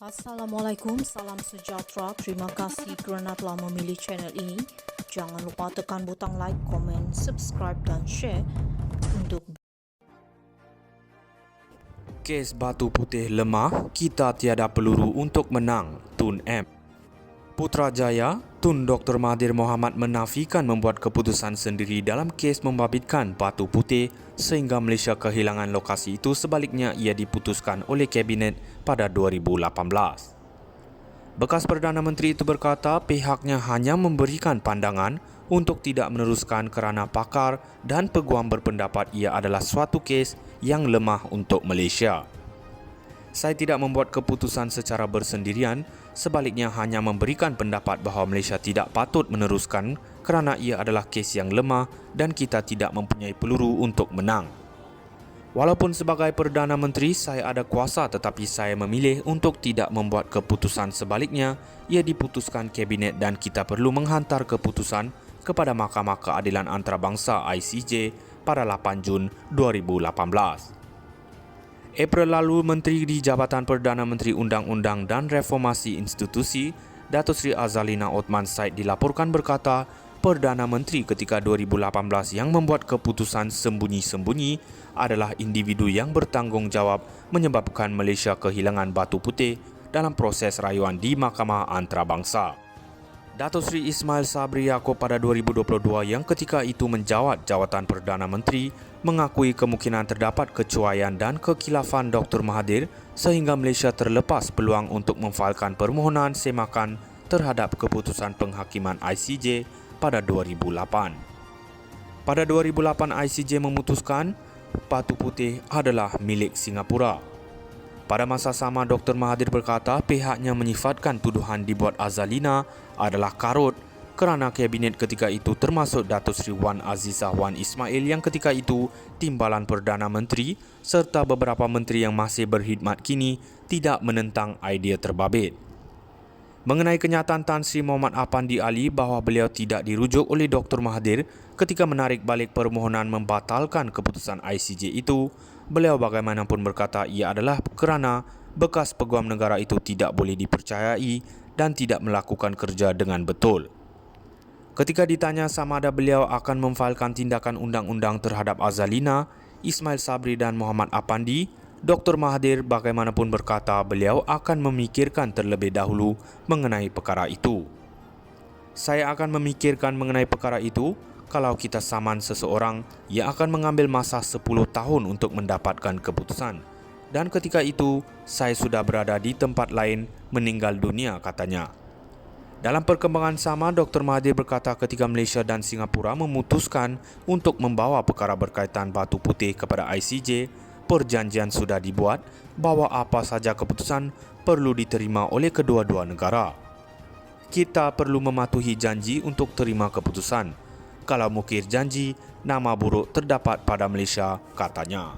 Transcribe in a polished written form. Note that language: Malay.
Assalamualaikum, salam sejahtera. Terima kasih kerana telah memilih channel ini. Jangan lupa tekan butang like, komen, subscribe dan share untuk Kes Batu Putih lemah, kita tiada peluru untuk menang, Tun M. Putrajaya, Tun Dr. Mahathir Mohamad menafikan membuat keputusan sendiri dalam kes membabitkan Batu Putih sehingga Malaysia kehilangan lokasi itu, sebaliknya ia diputuskan oleh Kabinet pada 2018. Bekas Perdana Menteri itu berkata pihaknya hanya memberikan pandangan untuk tidak meneruskan kerana pakar dan peguam berpendapat ia adalah suatu kes yang lemah untuk Malaysia. Saya tidak membuat keputusan secara bersendirian, sebaliknya hanya memberikan pendapat bahawa Malaysia tidak patut meneruskan kerana ia adalah kes yang lemah dan kita tidak mempunyai peluru untuk menang. Walaupun sebagai Perdana Menteri saya ada kuasa, tetapi saya memilih untuk tidak membuat keputusan, sebaliknya ia diputuskan Kabinet dan kita perlu menghantar keputusan kepada Mahkamah Keadilan Antarabangsa ICJ pada 8 Jun 2018. April lalu, Menteri di Jabatan Perdana Menteri Undang-Undang dan Reformasi Institusi, Datuk Seri Azalina Othman Said dilaporkan berkata, Perdana Menteri ketika 2018 yang membuat keputusan sembunyi-sembunyi adalah individu yang bertanggungjawab menyebabkan Malaysia kehilangan Batu Putih dalam proses rayuan di Mahkamah Antarabangsa. Datuk Seri Ismail Sabri Yaakob pada 2022 yang ketika itu menjawat jawatan Perdana Menteri mengakui kemungkinan terdapat kecuaian dan kekilafan Dr. Mahathir sehingga Malaysia terlepas peluang untuk memfailkan permohonan semakan terhadap keputusan penghakiman ICJ pada 2008. Pada 2008 ICJ memutuskan Batu Putih adalah milik Singapura. Pada masa sama, Dr. Mahathir berkata pihaknya menyifatkan tuduhan dibuat Azalina adalah karut kerana Kabinet ketika itu termasuk Datuk Seri Wan Azizah Wan Ismail yang ketika itu Timbalan Perdana Menteri serta beberapa menteri yang masih berkhidmat kini tidak menentang idea terbabit. Mengenai kenyataan Tan Sri Mohamad Apandi Ali bahawa beliau tidak dirujuk oleh Dr. Mahathir ketika menarik balik permohonan membatalkan keputusan ICJ itu, beliau bagaimanapun berkata ia adalah kerana bekas peguam negara itu tidak boleh dipercayai dan tidak melakukan kerja dengan betul. Ketika ditanya sama ada beliau akan memfailkan tindakan undang-undang terhadap Azalina, Ismail Sabri dan Mohamad Apandi, Dr. Mahathir bagaimanapun berkata beliau akan memikirkan terlebih dahulu mengenai perkara itu. Saya akan memikirkan mengenai perkara itu. Kalau kita saman seseorang, ia akan mengambil masa 10 tahun untuk mendapatkan keputusan. Dan ketika itu, saya sudah berada di tempat lain meninggal dunia, katanya. Dalam perkembangan sama, Dr. Mahathir berkata ketika Malaysia dan Singapura memutuskan untuk membawa perkara berkaitan Batu Putih kepada ICJ, perjanjian sudah dibuat bahawa apa saja keputusan perlu diterima oleh kedua-dua negara. Kita perlu mematuhi janji untuk terima keputusan. Kalau mukir janji, nama buruk terdapat pada Malaysia, katanya.